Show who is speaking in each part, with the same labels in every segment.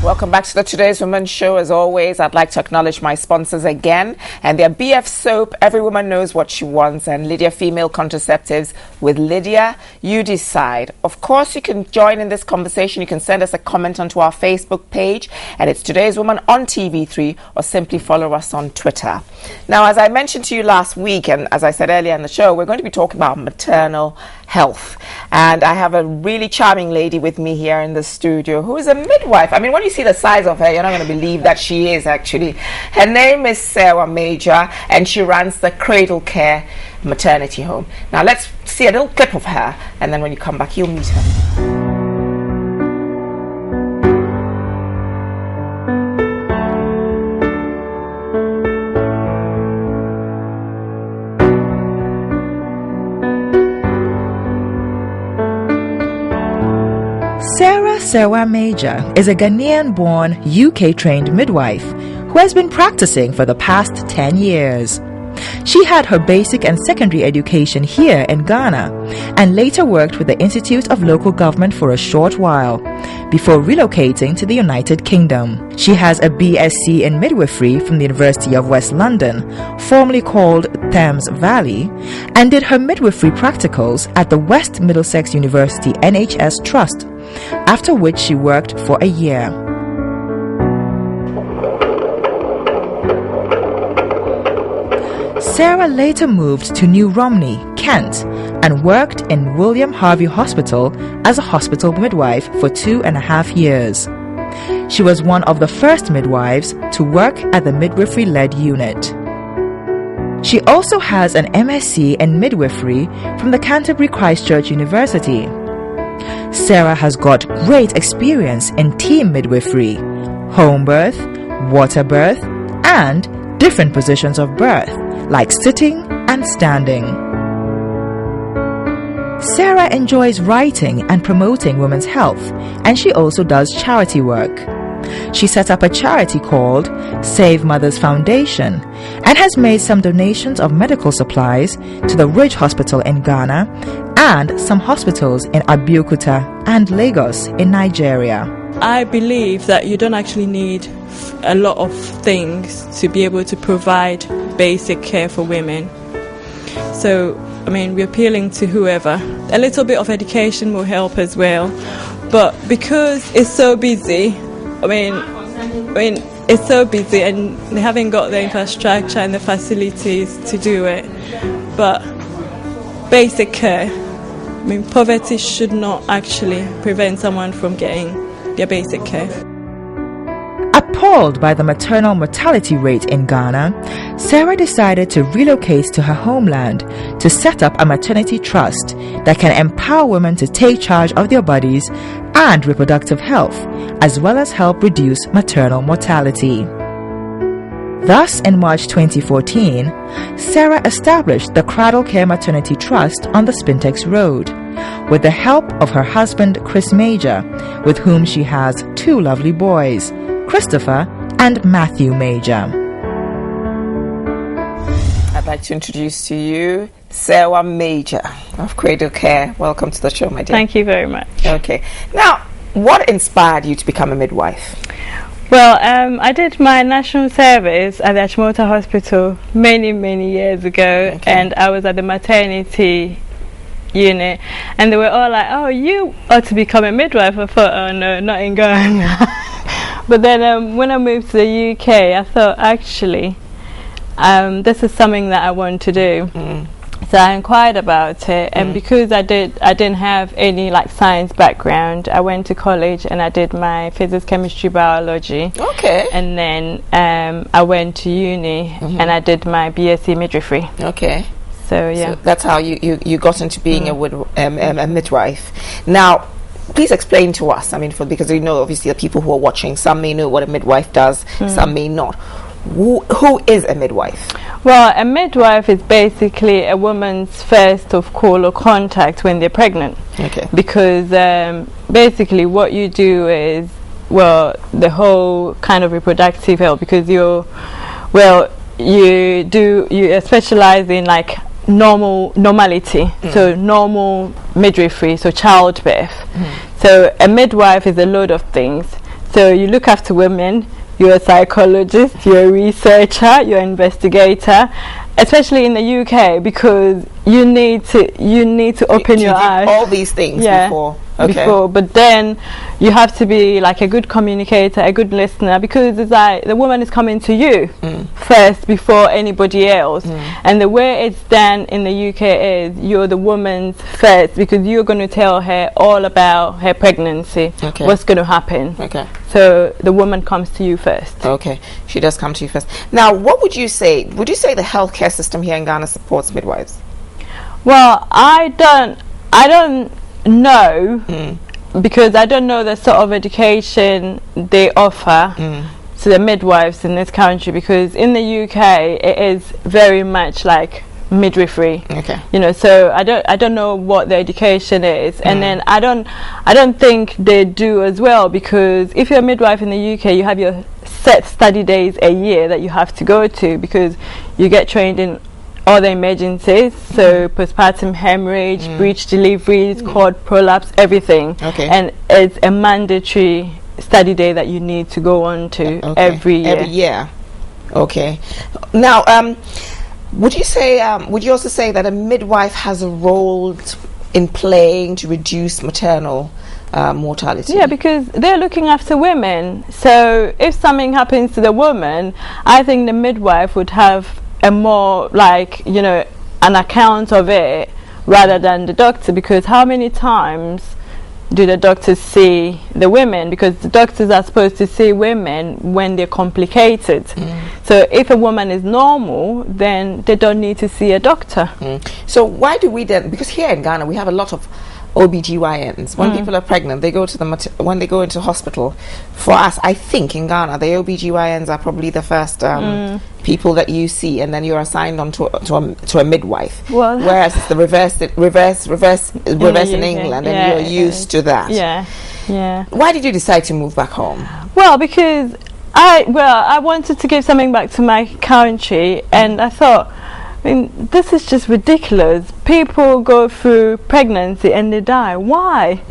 Speaker 1: Welcome back to the Today's Woman Show. As always, I'd like to acknowledge my sponsors again. And they're BF Soap, Every Woman Knows What She Wants, and Lydia Female Contraceptives. With Lydia, you decide. Of course, you can join in this conversation. You can send us a comment onto our Facebook page, and it's Today's Woman on TV3, or simply follow us on Twitter. Now, as I mentioned to you last week, and as I said earlier in the show, we're going to be talking about maternal health. And I have a really charming lady with me here in the studio who is a midwife. I mean, when you see the size of her, you're not going to believe that she is actually. Her name is Serwah Major, and she runs the Cradle Care Maternity Home. Now, let's see a little clip of her, and then when you come back, you'll meet her.
Speaker 2: Serwah Major is a Ghanaian-born, UK-trained midwife who has been practicing for the past 10 years. She had her basic and secondary education here in Ghana and later worked with the Institute of Local Government for a short while before relocating to the United Kingdom. She has a BSc in midwifery from the University of West London, formerly called Thames Valley, and did her midwifery practicals at the West Middlesex University NHS Trust, after which she worked for a year. Serwah later moved to New Romney, Kent, and worked in William Harvey Hospital as a hospital midwife for 2.5 years. She was one of the first midwives to work at the midwifery-led unit. She also has an MSc in midwifery from the Canterbury Christchurch University. Serwah has got great experience in team midwifery, home birth, water birth, and different positions of birth, like sitting and standing. Serwah enjoys writing and promoting women's health, and she also does charity work. She set up a charity called Save Mothers Foundation and has made some donations of medical supplies to the Ridge Hospital in Ghana and some hospitals in Abeokuta and Lagos in Nigeria.
Speaker 3: I believe that you don't actually need a lot of things to be able to provide basic care for women. So, I mean, we're appealing to whoever. A little bit of education will help as well. But because it's so busy, I mean, it's so busy and they haven't got the infrastructure and the facilities to do it. But basic care, I mean, poverty should not actually prevent someone from getting their basic care.
Speaker 2: Appalled by the maternal mortality rate in Ghana, Serwah decided to relocate to her homeland to set up a maternity trust that can empower women to take charge of their bodies and reproductive health, as well as help reduce maternal mortality. Thus, in March 2014, Serwah established the Cradle Care Maternity Trust on the Spintex Road, with the help of her husband Chris Major, with whom she has 2 lovely boys, Christopher and Matthew Major.
Speaker 1: I'd like to introduce to you Serwah Major of Cradle Care. Welcome to the show, my dear.
Speaker 3: Thank you very much.
Speaker 1: Okay. Now, what inspired you to become a midwife?
Speaker 3: Well, I did my national service at the Achimota Hospital many years ago,
Speaker 1: Okay.
Speaker 3: and I was at the maternity unit, and they were all like, "Oh, you ought to become a midwife." I thought, "Oh no, not in Ghana." But then when I moved to the UK, I thought, actually, this is something that I want to do. So I inquired about it, and because I didn't have any like science background, I went to college and I did my physics, chemistry, biology.
Speaker 1: Okay.
Speaker 3: And then I went to uni and I did my BSc midwifery.
Speaker 1: Okay.
Speaker 3: So yeah.
Speaker 1: So that's how you got into being a midwife. Now, please explain to us. I mean, because we know obviously the people who are watching, some may know what a midwife does, some may not. Who is a midwife?
Speaker 3: Well, a midwife is basically a woman's first of call or contact when they're pregnant. Okay. Because basically what you do is, well, the whole kind of reproductive health, because you specialize in like normality, so normal midwifery, so childbirth. So a midwife is a load of things. So you look after women. You're a psychologist, you're a researcher, you're an investigator, especially in the UK, because you need to open your eyes.
Speaker 1: All these things before. Okay.
Speaker 3: But then you have to be like a good communicator, a good listener, because it's like the woman is coming to you first before anybody else. And the way it's done in the UK is you're the woman's first, because you're going to tell her all about her pregnancy, what's going to happen. Okay. So the woman comes to you first.
Speaker 1: Okay, she does come to you first. Now, what would you say? Would you say the healthcare system here in Ghana supports midwives?
Speaker 3: Well, I don't know, because I don't know the sort of education they offer to the midwives in this country, because in the UK it is very much like midwifery. Okay. You know, so I don't know what the education is, and then I don't think they do as well, because if you're a midwife in the UK, you have your set study days a year that you have to go to, because you get trained in all the emergencies, so postpartum hemorrhage, breech deliveries, cord prolapse, everything. Okay. And it's a mandatory study day that you need to go on to every year.
Speaker 1: Every year. Okay. Now, would you also say that a midwife has a role in playing to reduce maternal mortality?
Speaker 3: Yeah, because they're looking after women. So if something happens to the woman, I think the midwife would have a more, like, you know, an account of it rather than the doctor, because how many times do the doctors see the women? Because the doctors are supposed to see women when they're complicated. So if a woman is normal, then they don't need to see a doctor.
Speaker 1: So why do we then, because here in Ghana we have a lot of OBGYNs. When people are pregnant, they go to when they go into hospital. For us, I think in Ghana, the OBGYNs are probably the first people that you see, and then you're assigned on to a midwife. Well, whereas it's the reverse in England, and you're used to that.
Speaker 3: Yeah.
Speaker 1: Why did you decide to move back home?
Speaker 3: Well, because I wanted to give something back to my country, and I thought, I mean, this is just ridiculous. People go through pregnancy and they die. Why?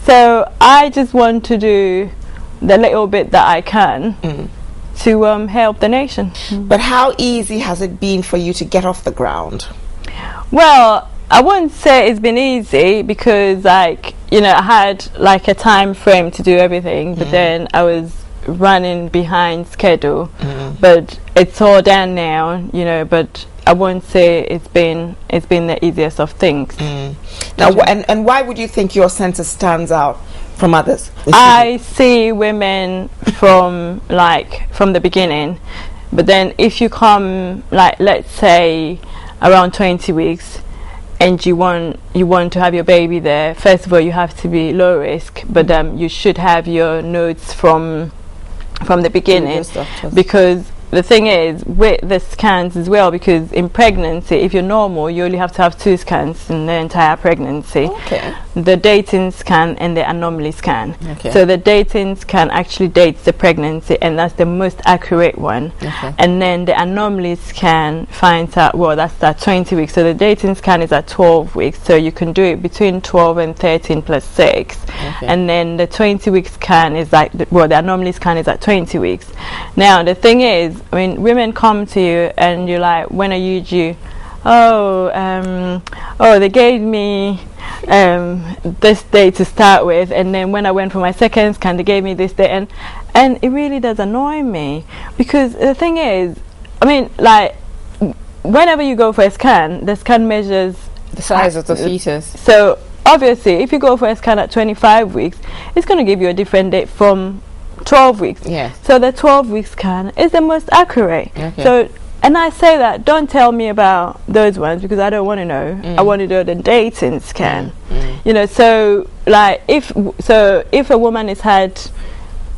Speaker 3: So I just want to do the little bit that I can to help the nation.
Speaker 1: But how easy has it been for you to get off the ground?
Speaker 3: Well, I wouldn't say it's been easy, because, like, you know, I had like a time frame to do everything, but then I was running behind schedule. But it's all done now, you know, but I won't say it's been the easiest of things.
Speaker 1: Now, and why would you think your center stands out from others?
Speaker 3: I see women from the beginning, but then if you come, like, let's say around 20 weeks, and you want to have your baby there, first of all you have to be low risk, but you should have your notes from the beginning, because the thing is with the scans as well, because in pregnancy, if you're normal, you only have to have 2 scans in the entire pregnancy. The dating scan and the anomaly scan. So the dating scan actually dates the pregnancy, and that's the most accurate one. And then the anomaly scan finds out, well, that's at 20 weeks. So the dating scan is at 12 weeks, so you can do it between 12 and 13 plus 6. And then the 20-week scan is like, the anomaly scan is at 20 weeks. Now the thing is, I mean, women come to you and you're like, when are you due? They gave me this day to start with, and then when I went for my second scan, they gave me this day, and it really does annoy me, because the thing is, I mean, like, whenever you go for a scan, the scan measures
Speaker 1: the size of the fetus.
Speaker 3: So obviously, if you go for a scan at 25 weeks, it's going to give you a different date from 12 weeks. So the 12-week scan is the most accurate. So, and I say that, don't tell me about those ones, because I don't want to know. I want to do the dating scan. You know, so like if a woman has had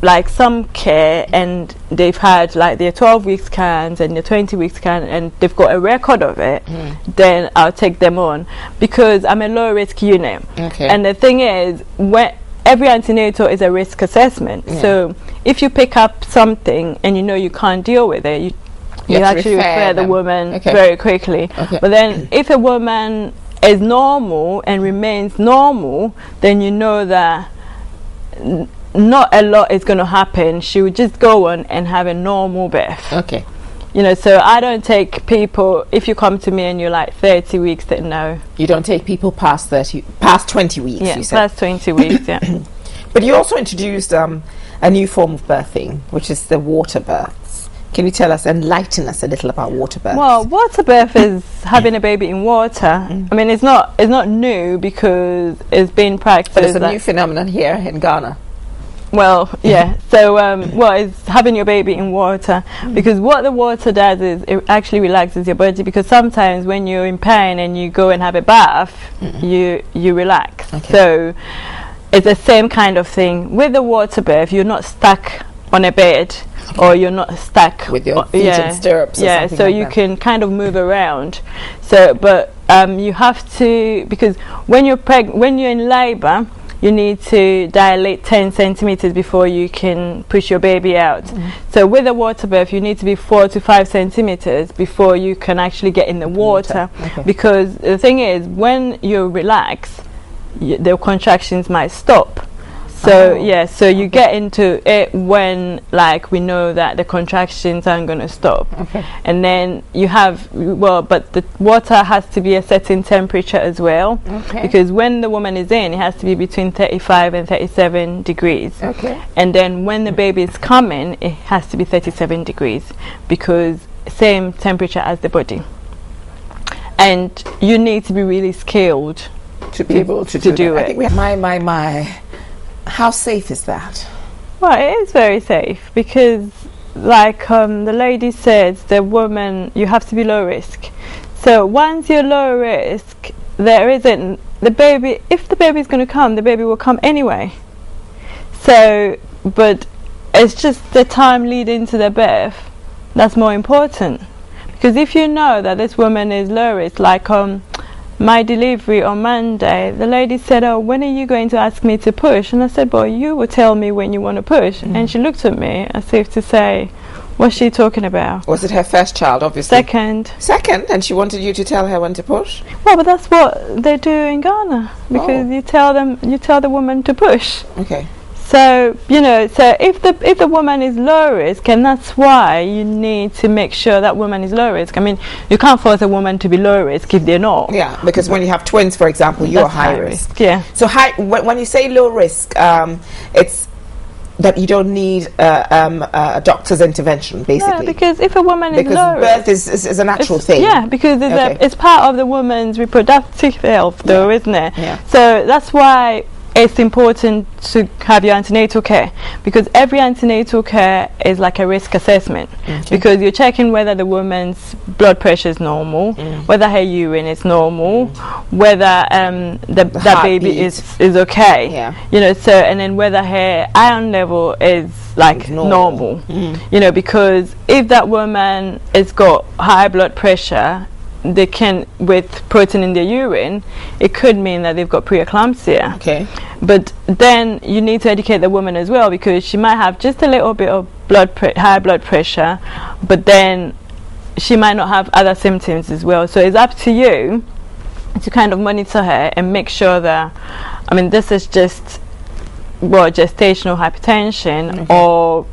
Speaker 3: like some care, and they've had like their 12-week scans and their 20-week scan, and they've got a record of it, then I'll take them on, because I'm a low risk unit. And the thing is, when every antenatal is a risk assessment, so if you pick up something and you know you can't deal with it, you actually refer the woman very quickly. But then if a woman is normal and remains normal, then you know that not a lot is going to happen. She would just go on and have a normal birth.
Speaker 1: Okay.
Speaker 3: So I don't take people, if you come to me and you're like 30 weeks, that no.
Speaker 1: You don't take people past 20 weeks,
Speaker 3: Yeah,
Speaker 1: you said.
Speaker 3: past 20 weeks, yeah.
Speaker 1: But you also introduced a new form of birthing, which is the water births. Can you tell us, enlighten us a little about water births?
Speaker 3: Well, water birth is having a baby in water. I mean, it's not new because it's been practiced.
Speaker 1: But it's a new phenomenon here in Ghana.
Speaker 3: Well, yeah. So, it's having your baby in water, because what the water does is it actually relaxes your body, because sometimes when you're in pain and you go and have a bath, you relax. Okay. So it's the same kind of thing. With the water birth, you're not stuck on a bed, or you're not stuck
Speaker 1: with your feet in stirrups or something
Speaker 3: so
Speaker 1: like
Speaker 3: you
Speaker 1: that.
Speaker 3: can kind of move around. So, but you have to, because when you're in labor, you need to dilate 10 centimeters before you can push your baby out. So with a water birth, you need to be 4 to 5 centimeters before you can actually get in the water. Okay. Because the thing is, when you relax, the contractions might stop. So so you get into it when, like, we know that the contractions aren't going to stop. Okay. And then you have, but the water has to be a certain temperature as well. Okay. Because when the woman is in, it has to be between 35 and 37 degrees. Okay. And then when the baby is coming, it has to be 37 degrees, because same temperature as the body. And you need to be really skilled
Speaker 1: to be able to do it. I think we have my. How safe is that?
Speaker 3: Well, it is very safe, because, like the lady said, the woman, you have to be low risk. So once you're low risk, there isn't the baby. If the baby is going to come, the baby will come anyway. So, but it's just the time leading to the birth that's more important, because if you know that this woman is low risk, like my delivery on Monday, the lady said, "Oh, when are you going to ask me to push?" And I said, "Well, you will tell me when you want to push." And she looked at me as if to say, "What's she talking about?"
Speaker 1: Was it her first child, obviously? Second, and she wanted you to tell her when to push?
Speaker 3: Well, but that's what they do in Ghana, because you tell the woman to push.
Speaker 1: Okay.
Speaker 3: So, so if the woman is low risk, and that's why you need to make sure that woman is low risk. I mean, you can't force a woman to be low risk if they're not.
Speaker 1: Yeah, because when you have twins, for example, you're high risk.
Speaker 3: Yeah.
Speaker 1: So when you say low risk, it's that you don't need a doctor's intervention, basically.
Speaker 3: Yeah, because if a woman is low risk,
Speaker 1: birth is a natural thing.
Speaker 3: Yeah, because it's part of the woman's reproductive health, though, isn't it?
Speaker 1: Yeah.
Speaker 3: So that's why it's important to have your antenatal care, because every antenatal care is like a risk assessment. Okay. Because you're checking whether the woman's blood pressure is normal, whether her urine is normal, whether that baby is okay. Yeah. So, and then whether her iron level is like normal. Because if that woman has got high blood pressure, they can, with protein in their urine, it could mean that they've got preeclampsia. Okay. But then you need to educate the woman as well, because she might have just a little bit of high blood pressure, but then she might not have other symptoms as well. So it's up to you to kind of monitor her and make sure that, I mean, this is just gestational hypertension, or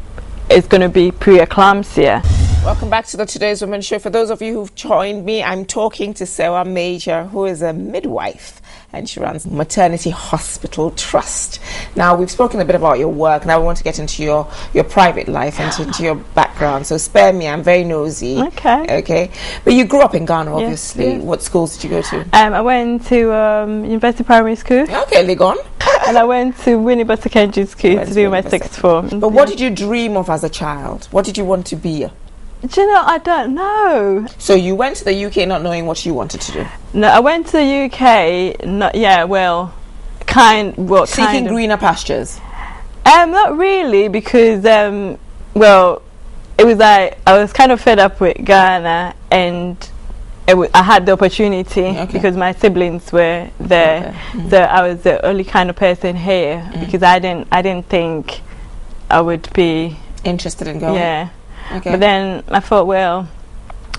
Speaker 3: it's going to be preeclampsia.
Speaker 1: Welcome back to the Today's Women Show. For those of you who've joined me, I'm talking to Serwah Major, who is a midwife, and she runs Maternity Hospital Trust. Now, we've spoken a bit about your work. Now we want to get into your private life and into your background. So spare me, I'm very nosy. Okay. But you grew up in Ghana, obviously. Yes. What schools did you go to?
Speaker 3: I went to University Primary School.
Speaker 1: Okay, Legon.
Speaker 3: And I went to Winneba Secondary School to do my sixth form.
Speaker 1: But what did you dream of as a child? What did you want to be?
Speaker 3: Do you know, I don't know.
Speaker 1: So you went to the UK not knowing what you wanted to do?
Speaker 3: No, I went to the UK,
Speaker 1: seeking greener pastures?
Speaker 3: Not really, because, it was like, I was kind of fed up with Ghana, and I had the opportunity because my siblings were there. So I was the only kind of person here, because I didn't think I would be
Speaker 1: interested in going.
Speaker 3: Yeah. Okay. But then I thought, well,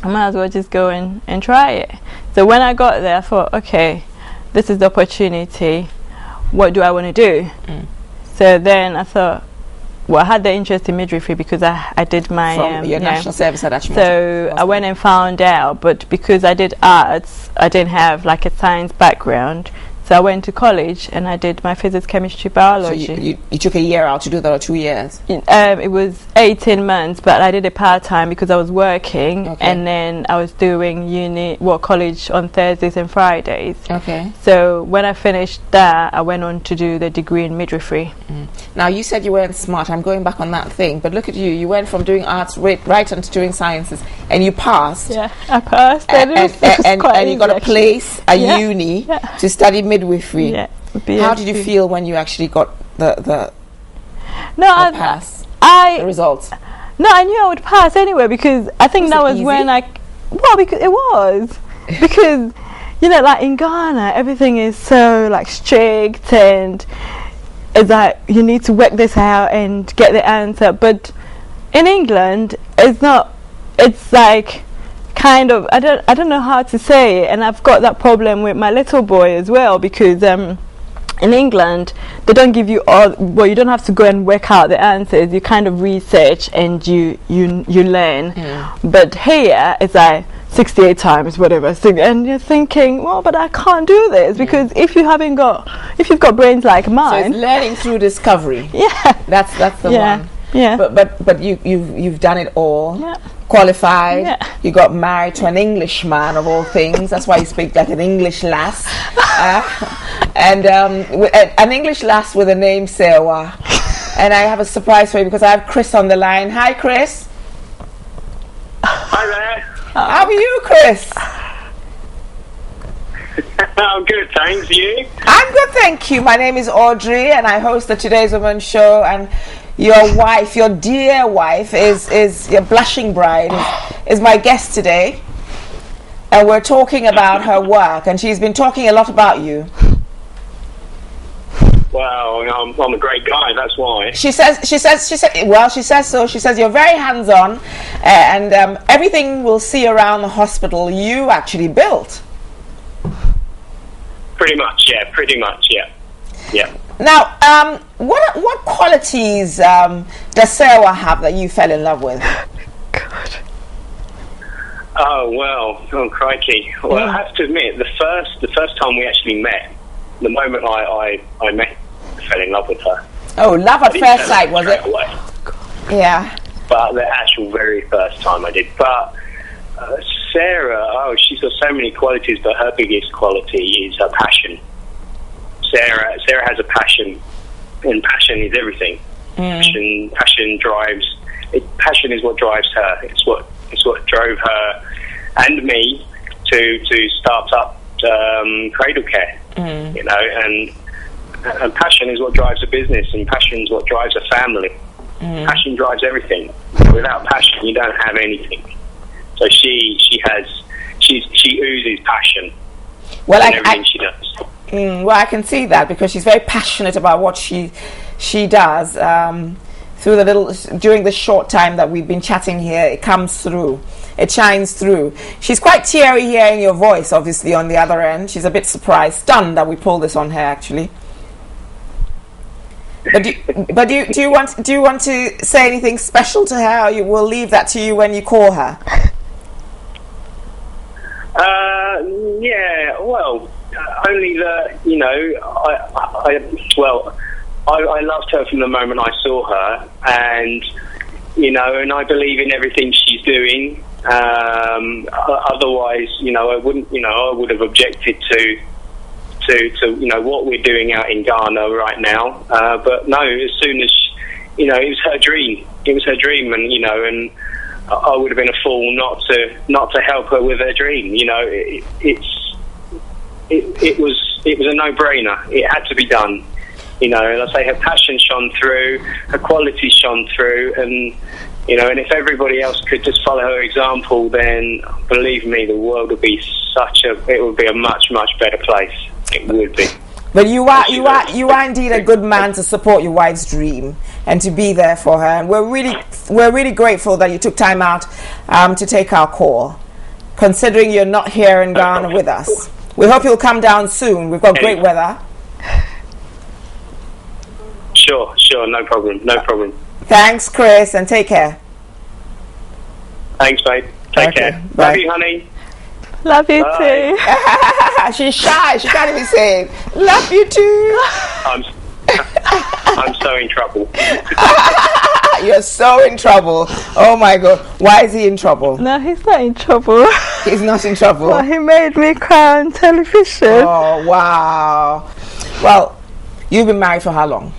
Speaker 3: I might as well just go and try it. So when I got there, I thought, okay, this is the opportunity. What do I want to do? So then I thought, well, I had the interest in midwifery because I did my
Speaker 1: From your national service attachment.
Speaker 3: So I went and found out, but because I did arts, I didn't have like a science background. So I went to college and I did my physics, chemistry, biology.
Speaker 1: So you took a year out to do that, or 2 years?
Speaker 3: It was 18 months, but I did it part-time because I was working, and then I was doing college on Thursdays and Fridays.
Speaker 1: Okay.
Speaker 3: So when I finished that, I went on to do the degree in midwifery.
Speaker 1: Now, you said you weren't smart. I'm going back on that thing, but look at you. You went from doing arts right onto doing sciences, and you passed.
Speaker 3: Yeah, I passed.
Speaker 1: And you got a place at uni to study midwifery.
Speaker 3: Yeah.
Speaker 1: How did you feel when you actually got the pass? The results?
Speaker 3: No, I knew I would pass anyway, because I think that was when because it was. Because, you know, like in Ghana, everything is so like strict, and it's like you need to work this out and get the answer. But in England, it's not. It's like kind of, I don't know how to say it, and I've got that problem with my little boy as well, because in England they don't give you you don't have to go and work out the answers. You kind of research and you learn. But here it's like 68 times whatever, and you're thinking, well, but I can't do this, because if you've got brains like mine.
Speaker 1: So it's learning through discovery. That's the one. But you've done it all. Qualified. You got married to an Englishman of all things. That's why you speak like an English lass. And an English lass with a name Serwah. And I have a surprise for you, because I have Chris on the line. Hi, Chris.
Speaker 4: Hi there.
Speaker 1: How are you, Chris?
Speaker 4: I'm good, thanks. You?
Speaker 1: I'm good, thank you. My name is Audrey, and I host the Today's Woman show. And your wife, your dear wife, is your blushing bride, is my guest today. And we're talking about her work, and she's been talking a lot about you.
Speaker 4: Well, I'm a great guy, that's why.
Speaker 1: She says so. She says you're very hands-on, and everything we'll see around the hospital you actually built.
Speaker 4: Pretty much, yeah.
Speaker 1: Now, what qualities does Serwah have that you fell in love with?
Speaker 3: God.
Speaker 4: Oh crikey! Well, I have to admit, the first time we actually met, the moment I met, I fell in love with her.
Speaker 1: Oh, love at first sight, was it?
Speaker 4: Away.
Speaker 1: Yeah.
Speaker 4: But the actual very first time I did. But Sarah, she's got so many qualities, but her biggest quality is her passion. Sarah has a passion, and passion is everything. Passion drives. Passion is what drives her. It's what drove her and me to start up Cradle Care. You know, and passion is what drives a business, and passion is what drives a family. Passion drives everything. Without passion, you don't have anything. So she oozes passion.
Speaker 1: Well,
Speaker 4: in everything she does.
Speaker 1: Well, I can see that, because she's very passionate about what she does. During the short time that we've been chatting here, it comes through. It shines through. She's quite teary hearing your voice, obviously, on the other end. She's a bit stunned that we pulled this on her, actually. But do you want to say anything special to her, or we'll leave that to you when you call her?
Speaker 4: Yeah. Well, only that, you know, I loved her from the moment I saw her, and you know, and I believe in everything she's doing. Otherwise, you know, I would have objected to you know what we're doing out in Ghana right now. But no, as soon as, you know, it was her dream. It was her dream, and you know, and I would have been a fool not to help her with her dream. You know, it was a no-brainer. It had to be done. You know, and I say her passion shone through, her quality shone through, and you know, and if everybody else could just follow her example, then believe me, the world would be a much, much better place. It would be.
Speaker 1: But you are indeed a good man to support your wife's dream and to be there for her. And we're really grateful that you took time out to take our call, considering you're not here in Ghana with us. We hope you'll come down soon. We've got great weather.
Speaker 4: Sure, no problem.
Speaker 1: Thanks, Chris, and take care.
Speaker 4: Thanks, mate. Take care.
Speaker 1: Bye.
Speaker 4: Love you, honey.
Speaker 3: Love you
Speaker 4: Bye.
Speaker 3: too.
Speaker 1: She's shy. She can't even say it. Love you too.
Speaker 4: I'm so in trouble.
Speaker 1: You're so in trouble. Oh my God. Why is he in trouble?
Speaker 3: No, he's not in trouble.
Speaker 1: He's not in trouble.
Speaker 3: Well, he made me cry on television.
Speaker 1: Oh, wow. Well, you've been married for how long?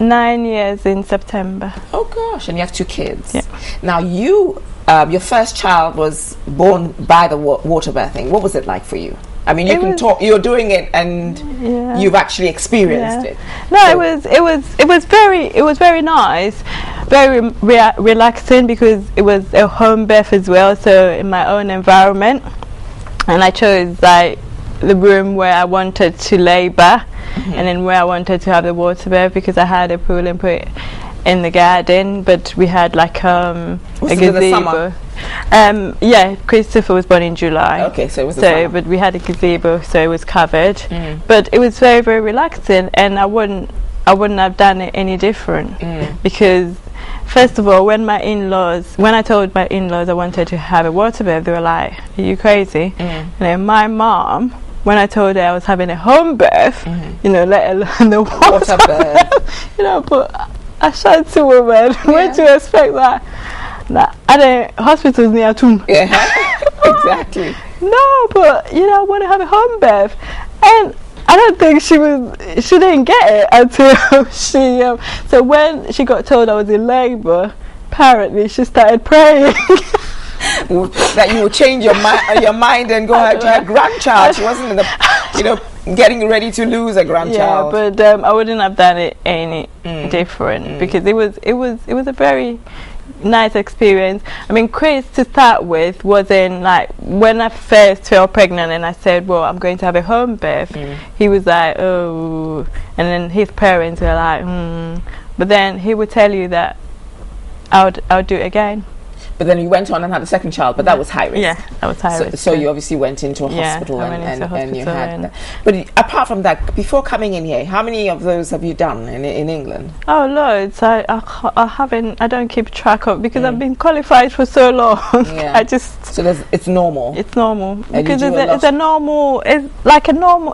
Speaker 3: 9 years in September.
Speaker 1: Oh gosh, and you have 2 kids.
Speaker 3: Yeah.
Speaker 1: Now you, your first child was born by the water birthing. What was it like for you? I mean, you can talk. You're doing it, and you've actually experienced it.
Speaker 3: No, so it was very nice, very relaxing, because it was a home birth as well. So in my own environment, and I chose like the room where I wanted to labour, and then where I wanted to have the water birth, because I had a pool and put it in the garden, but we had like a gazebo. Yeah, Christopher was born in July.
Speaker 1: Okay, so it was the summer.
Speaker 3: But we had a gazebo, so it was covered. But it was very, very relaxing, and I wouldn't have done it any different, because first of all, when I told my in-laws I wanted to have a water birth, they were like, "Are you crazy?" And then my mom, when I told her I was having a home birth, you know, let alone the water birth, you know, but a shanty woman, where do you expect that? Hospitals near too.
Speaker 1: Yeah, exactly.
Speaker 3: No, but you know, I want to have a home birth, and I don't think she didn't get it until she. So when she got told I was in labour, apparently she started praying
Speaker 1: that you would change your mind and go ahead to her grandchild. She wasn't in the, getting ready to lose a grandchild.
Speaker 3: Yeah, but I wouldn't have done it any different, because it was a very nice experience. I mean, Chris, to start with, wasn't like, when I first fell pregnant and I said, well, I'm going to have a home birth, he was like, oh, and then his parents were like, but then he would tell you that I'll do it again.
Speaker 1: But then you went on and had a second child, but that was high risk.
Speaker 3: Yeah, that was high risk.
Speaker 1: So you obviously went into a hospital, and you had that. But apart from that, before coming in here, how many of those have you done in England?
Speaker 3: Oh, loads. I don't keep track of, because I've been qualified for so long.
Speaker 1: Yeah. So it's normal.
Speaker 3: It's normal,
Speaker 1: and
Speaker 3: because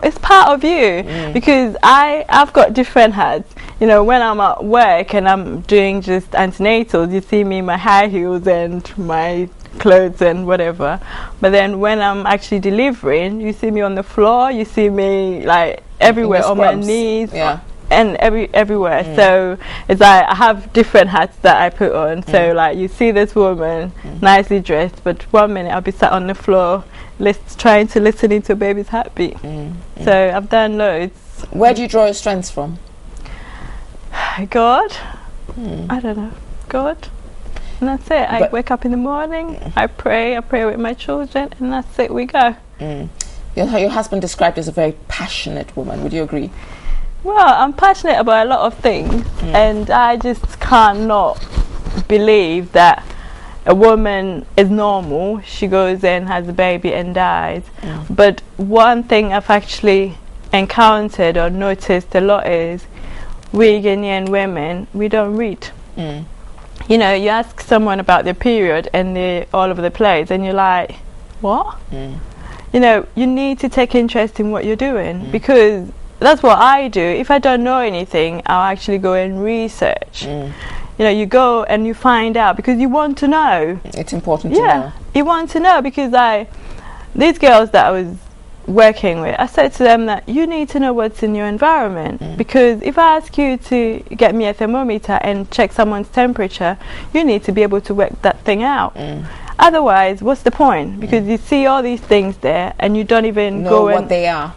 Speaker 3: it's part of you, because I've got different hats. You know, when I'm at work and I'm doing just antenatals, you see me in my high heels and my clothes and whatever. But then when I'm actually delivering, you see me on the floor, you see me like everywhere, on my knees, and everywhere. So it's like I have different hats that I put on. So like, you see this woman nicely dressed, but 1 minute I'll be sat on the floor trying to listen into a baby's heartbeat. So I've done loads.
Speaker 1: Where do you draw your strengths from?
Speaker 3: God. I don't know. God. And that's it. I wake up in the morning, I pray with my children, and that's it, we go.
Speaker 1: Your husband described as a very passionate woman. Would you agree?
Speaker 3: Well, I'm passionate about a lot of things, and I just cannot believe that a woman is normal. She goes in, has a baby and dies. But one thing I've actually encountered or noticed a lot is we Ghanaian women, we don't read. You know, you ask someone about their period and they're all over the place, and you're like, what? You know, you need to take interest in what you're doing, because that's what I do. If I don't know anything, I'll actually go and research. You know, you go and you find out, because you want to know.
Speaker 1: It's important to know.
Speaker 3: Yeah, you want to know, because these girls that I was working with, I said to them that you need to know what's in your environment, because if I ask you to get me a thermometer and check someone's temperature, you need to be able to work that thing out. Otherwise, what's the point? Because you see all these things there and you don't even
Speaker 1: know
Speaker 3: go
Speaker 1: what they are.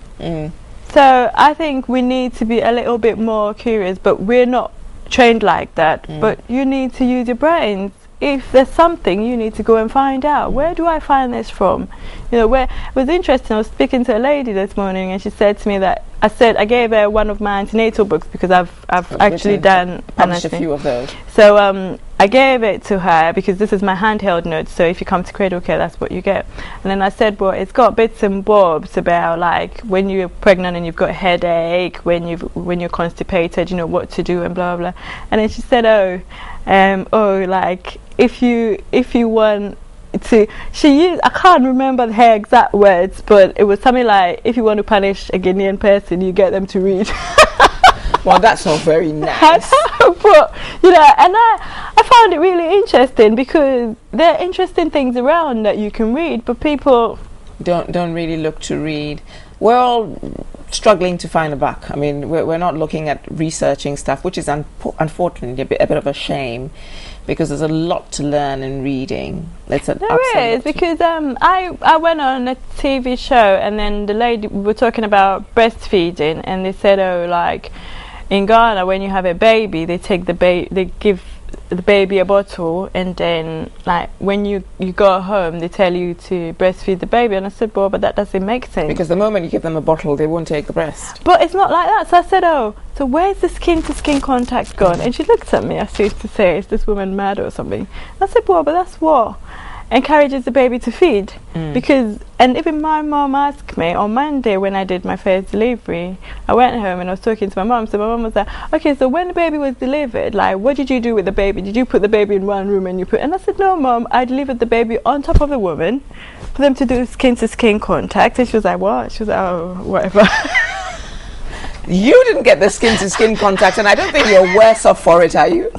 Speaker 3: So I think we need to be a little bit more curious, but we're not trained like that. But you need to use your brains. If there's something, you need to go and find out. Where do I find this from? You know, it was interesting. I was speaking to a lady this morning, and she said to me that I gave her one of my antenatal books, because I've actually published
Speaker 1: a few of those.
Speaker 3: So I gave it to her because this is my handheld notes, so if you come to Cradle Care, that's what you get. And then I said, well, it's got bits and bobs about like when you're pregnant and you've got a headache, when you're constipated, you know what to do and blah blah. And then she said, like if you want to, she used, I can't remember her exact words, but it was something like, if you want to punish a Guinean person, you get them to read.
Speaker 1: Well, that's not very nice.
Speaker 3: But, you know, and I found it really interesting because there are interesting things around that you can read, but people
Speaker 1: don't really look to read. We're all struggling to find a buck. I mean, we're not looking at researching stuff, which is unfortunately a bit of a shame, because there's a lot to learn in reading.
Speaker 3: There is, because I went on a TV show, and then the lady, we were talking about breastfeeding, and they said, like in Ghana, when you have a baby, they take they give the baby a bottle, and then like when you go home, they tell you to breastfeed the baby. And I said, well, but that doesn't make sense,
Speaker 1: because the moment you give them a bottle, they won't take the breast.
Speaker 3: But it's not like that. So I said, so where's the skin to skin contact gone? And she looked at me, as she used to say, is this woman mad or something? I said, well, but that's what encourages the baby to feed. Because, and even my mom asked me on Monday when I did my first delivery, I went home and I was talking to my mom. So my mom was like, okay, so when the baby was delivered, like, what did you do with the baby? Did you put the baby in one room and and I said, no, Mom, I delivered the baby on top of the woman for them to do skin to skin contact. And she was like, what? She was like, oh, whatever.
Speaker 1: You didn't get the skin to skin contact, and I don't think you're worse off for it, are you?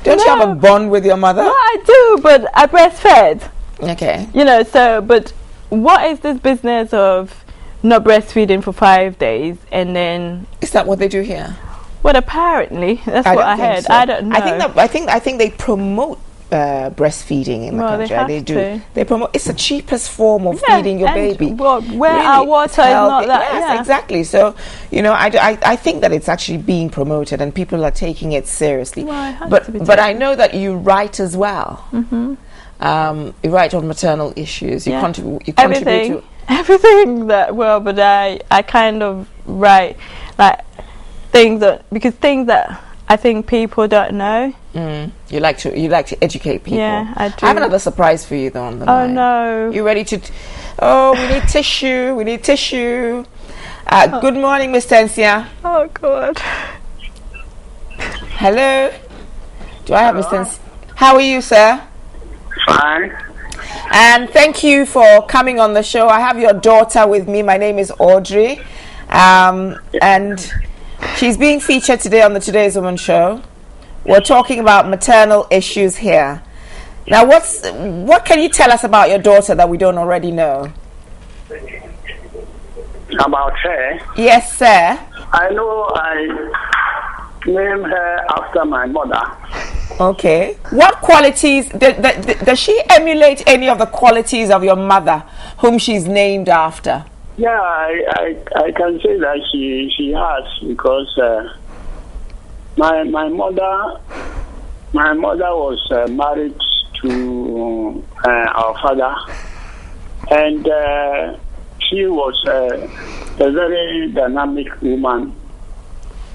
Speaker 1: Don't you have a bond with your mother?
Speaker 3: No, I do, but I breastfed.
Speaker 1: Okay.
Speaker 3: You know, so, but what is this business of not breastfeeding for 5 days and then...
Speaker 1: Is that what they do here?
Speaker 3: Well, apparently, that's what I heard. So. I don't know.
Speaker 1: I think they promote breastfeeding in the country. They promote. It's the cheapest form of feeding your baby.
Speaker 3: Well, where really, our water is not that.
Speaker 1: Yes, exactly. So, you know, I think that it's actually being promoted and people are taking it seriously.
Speaker 3: Well,
Speaker 1: but I know that you write as well. You write on maternal issues. You contribute to
Speaker 3: everything that. Well, but I kind of write like things that I think people don't know.
Speaker 1: You like to educate people.
Speaker 3: Yeah, I do.
Speaker 1: I have another surprise for you though on the line.
Speaker 3: Oh no!
Speaker 1: You ready to? We need tissue. We need tissue. Good morning, Miss Tensia.
Speaker 3: Oh God.
Speaker 1: Hello. Do I have Miss Tensia? How are you, sir?
Speaker 4: Fine.
Speaker 1: And thank you for coming on the show. I have your daughter with me. My name is Audrey, and she's being featured today on the Today's Woman show. We're talking about maternal issues here. Now, what can you tell us about your daughter that we don't already know?
Speaker 4: About her?
Speaker 1: Yes, sir.
Speaker 4: I know I named her after my mother.
Speaker 1: Okay. What qualities, does she emulate any of the qualities of your mother, whom she's named after?
Speaker 4: Yeah, I can say that she has, because my mother was married to our father, and she was a very dynamic woman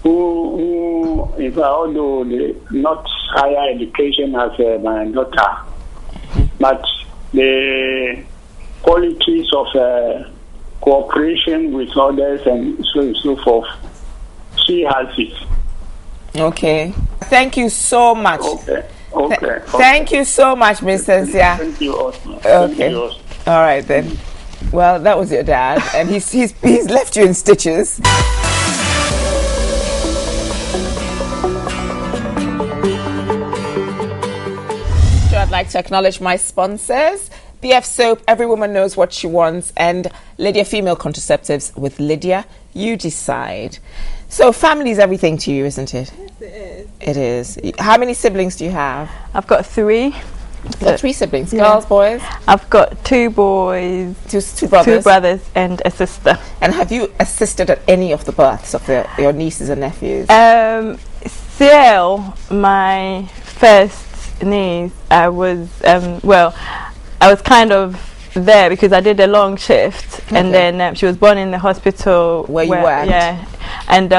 Speaker 4: who if although not higher education as my daughter, but the qualities of cooperation with others and so forth, she has it.
Speaker 1: Okay. Thank you so much.
Speaker 4: Okay.
Speaker 1: Thank you so much, Miss Tensia.
Speaker 4: Thank you also.
Speaker 1: Okay. All right then. Well, that was your dad, and he's left you in stitches. I'd like to acknowledge my sponsors. BF Soap, every woman knows what she wants, and Lydia Female Contraceptives with Lydia, you decide. So family is everything to you, isn't it?
Speaker 3: Yes, it
Speaker 1: is. It is. How many siblings do you have?
Speaker 3: I've got 3.
Speaker 1: You've got 3 siblings, girls, boys?
Speaker 3: I've got 2 boys,
Speaker 1: two brothers.
Speaker 3: 2 brothers and a sister.
Speaker 1: And have you assisted at any of the births of your nieces and nephews?
Speaker 3: Still, my first niece, I was kind of there because I did a long shift, and then she was born in the hospital
Speaker 1: where you worked.
Speaker 3: Yeah, and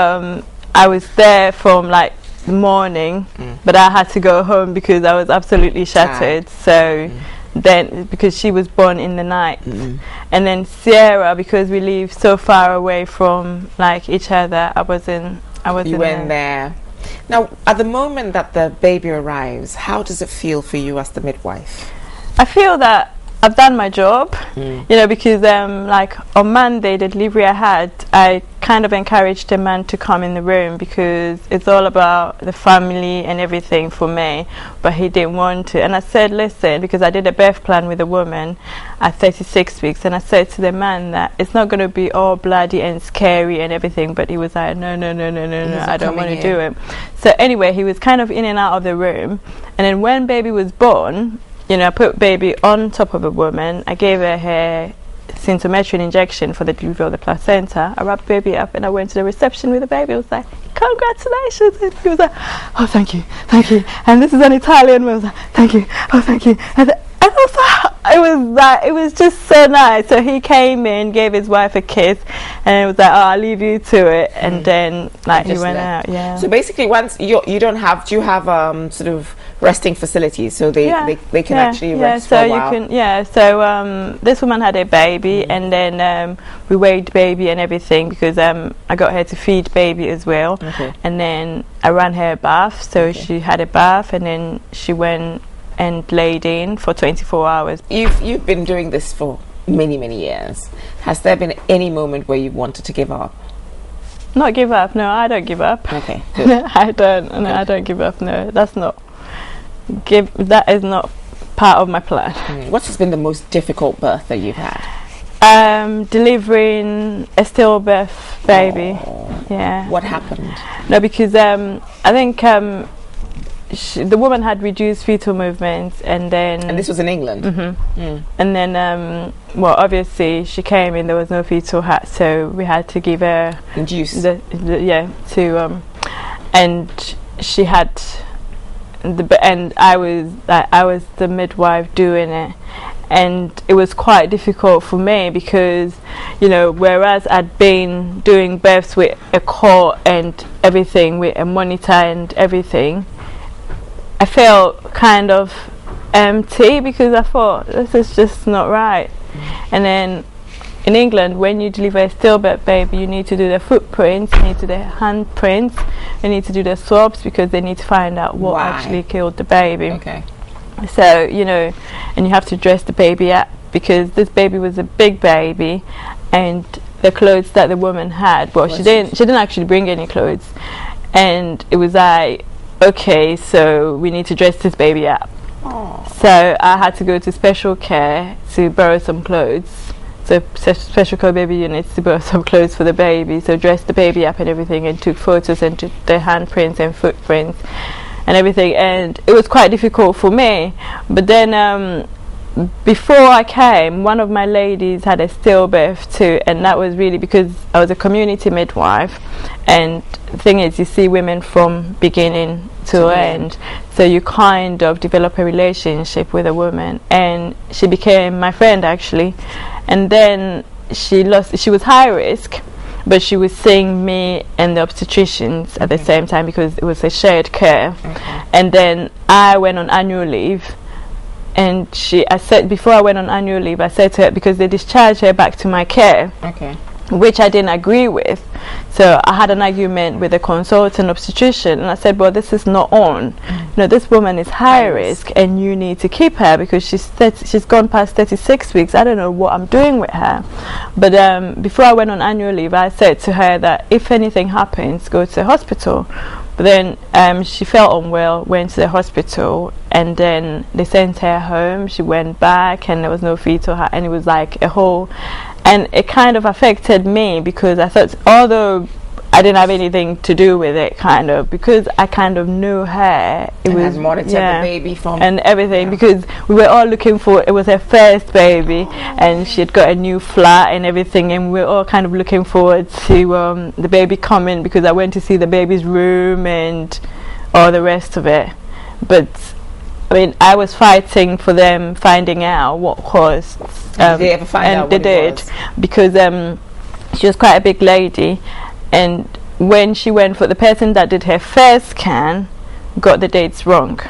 Speaker 3: I was there from like morning, but I had to go home because I was absolutely shattered. So then, because she was born in the night, and then Sierra, because we live so far away from like each other, I wasn't
Speaker 1: You went there. Now, at the moment that the baby arrives, how does it feel for you as the midwife?
Speaker 3: I feel that I've done my job, you know, because like on Monday, the delivery I had, I kind of encouraged the man to come in the room because it's all about the family and everything for me, but he didn't want to. And I said, listen, because I did a birth plan with a woman at 36 weeks, and I said to the man that it's not going to be all bloody and scary and everything, but he was like, no, I don't want to do it. So anyway, he was kind of in and out of the room, and then when baby was born, you know, I put baby on top of a woman. I gave her symptometrin injection for the delivery of the placenta. I wrapped baby up and I went to the reception with the baby. I was like, congratulations. And he was like, oh, thank you. And this is an Italian man. I was like, thank you. Oh, thank you. And I was like, it was just so nice. So he came in, gave his wife a kiss, and it was like, oh, I'll leave you to it. And then like he went out. Yeah.
Speaker 1: So basically, once you don't have, do you have sort of resting facilities so they can actually rest for a while?
Speaker 3: So this woman had a baby, and then we weighed baby and everything because I got her to feed baby as well. And then I ran her a bath, so she had a bath, and then she went and laid in for 24 hours.
Speaker 1: You've been doing this for many years. Has there been any moment where you wanted to give up?
Speaker 3: Not give up, no, I don't give up.
Speaker 1: Okay, good.
Speaker 3: I don't give up, no, that is not part of my plan.
Speaker 1: What has been the most difficult birth that you've had?
Speaker 3: Delivering a stillbirth baby. Yeah.
Speaker 1: What happened?
Speaker 3: No, because I think the woman had reduced fetal movements, and
Speaker 1: this was in England.
Speaker 3: And then well, obviously she came in, there was no fetal heart, so we had to give her
Speaker 1: induce
Speaker 3: and she had and I was the midwife doing it, and it was quite difficult for me because, you know, whereas I'd been doing births with a cot and everything, with a monitor and everything, I felt kind of empty because I thought this is just not right. And then in England, when you deliver a stillbirth baby, you need to do the footprints, you need to do the handprints, you need to do the swabs because they need to find out what actually killed the baby. So, you know, and you have to dress the baby up because this baby was a big baby, and the clothes that the woman had, well, she didn't actually bring any clothes, and it was like, okay, so we need to dress this baby up. So I had to go to special care to borrow some clothes. So special care baby units to borrow some clothes for the baby. So dressed the baby up and everything, and took photos and took the handprints and footprints and everything. And it was quite difficult for me. But then before I came, one of my ladies had a stillbirth too, and that was really because I was a community midwife. And the thing is, you see women from beginning to end, so you kind of develop a relationship with a woman, and she became my friend actually. And then she was high risk, but she was seeing me and the obstetricians at the same time because it was a shared care. And then I went on annual leave, and I said, before I went on annual leave, I said to her, because they discharged her back to my care, which I didn't agree with. So I had an argument with a consultant obstetrician, and I said, well, this is not on. No, this woman is high risk, and you need to keep her because she's gone past 36 weeks. I don't know what I'm doing with her. But before I went on annual leave, I said to her that if anything happens, go to the hospital. But then she felt unwell, went to the hospital, and then they sent her home. She went back, and there was no fetal heart, and it was like a whole, and it kind of affected me because I thought, although I didn't have anything to do with it, kind of, because I kind of knew her. It was
Speaker 1: monitored the baby from
Speaker 3: and everything, because we were all looking for, it was her first baby, and she had got a new flat and everything, and we were all kind of looking forward to the baby coming, because I went to see the baby's room and all the rest of it. But I mean, I was fighting for them finding out what caused.
Speaker 1: Did they ever find out?
Speaker 3: And they did, because she was quite a big lady. And when she went for the person that did her first scan, got the dates wrong.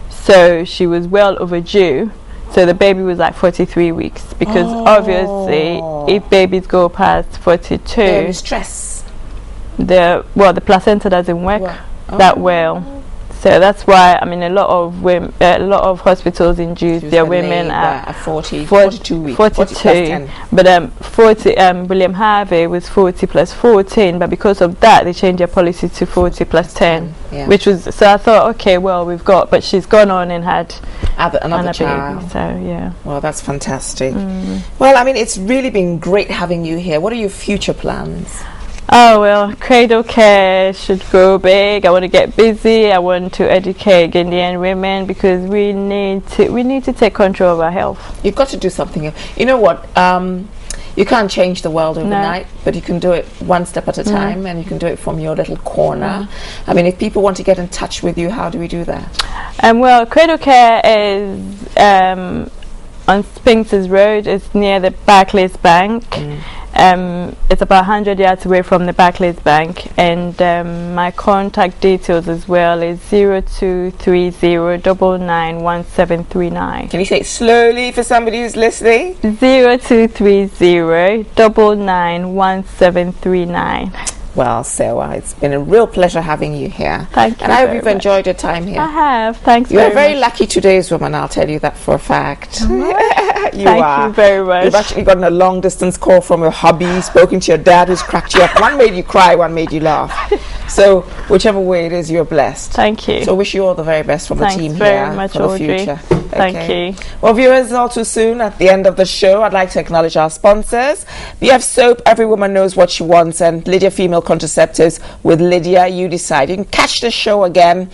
Speaker 3: So she was well overdue. So the baby was like 43 weeks because obviously if babies go past 42,
Speaker 1: stress.
Speaker 3: the placenta doesn't work that well. So that's why, I mean, a lot of women, a lot of hospitals induce their women at
Speaker 1: 42 weeks.
Speaker 3: 42. But 40. William Harvey was 40 plus 14. But because of that, they changed their policy to 40 plus 10, which was. So I thought, okay, well, but she's gone on and had
Speaker 1: another child.
Speaker 3: Baby, so yeah.
Speaker 1: Well, that's fantastic. Well, I mean, it's really been great having you here. What are your future plans?
Speaker 3: Oh well, cradle care should go big. I want to get busy. I want to educate Ghanaian women because we need to take control of our health.
Speaker 1: You've got to do something. You know what? You can't change the world overnight, but you can do it one step at a time, and you can do it from your little corner. I mean, if people want to get in touch with you, how do we do that?
Speaker 3: Well, cradle care is on Spinks's Road. It's near the Barclays Bank. It's about 100 yards away from the Barclays Bank, and my contact details as well is 0230991739.
Speaker 1: Can you say it slowly for somebody who's listening?
Speaker 3: 0230991739.
Speaker 1: Well, Serwah, it's been a real pleasure having you here.
Speaker 3: Thank you.
Speaker 1: And I hope you've enjoyed your time here.
Speaker 3: I have. Thanks
Speaker 1: You're
Speaker 3: very
Speaker 1: a very
Speaker 3: much.
Speaker 1: lucky today's woman, I'll tell you that for a fact.
Speaker 3: Thank you very much.
Speaker 1: You've actually gotten a long distance call from your hubby, spoken to your dad who's cracked you up. One made you cry, one made you laugh. So whichever way it is, you're blessed.
Speaker 3: Thank you.
Speaker 1: So wish you all the very best from the team
Speaker 3: very
Speaker 1: here
Speaker 3: much,
Speaker 1: for the
Speaker 3: Audrey.
Speaker 1: future.
Speaker 3: Thank you.
Speaker 1: Well, viewers, all too soon at the end of the show, I'd like to acknowledge our sponsors. BF Soap, every woman knows what she wants, and Lydia Female Contraceptives with Lydia, you decide. You can catch the show again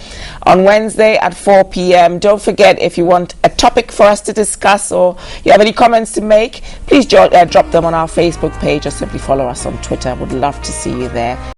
Speaker 1: on Wednesday at 4 p.m. Don't forget, if you want a topic for us to discuss or you have any comments to make, please drop them on our Facebook page or simply follow us on Twitter. Would love to see you there.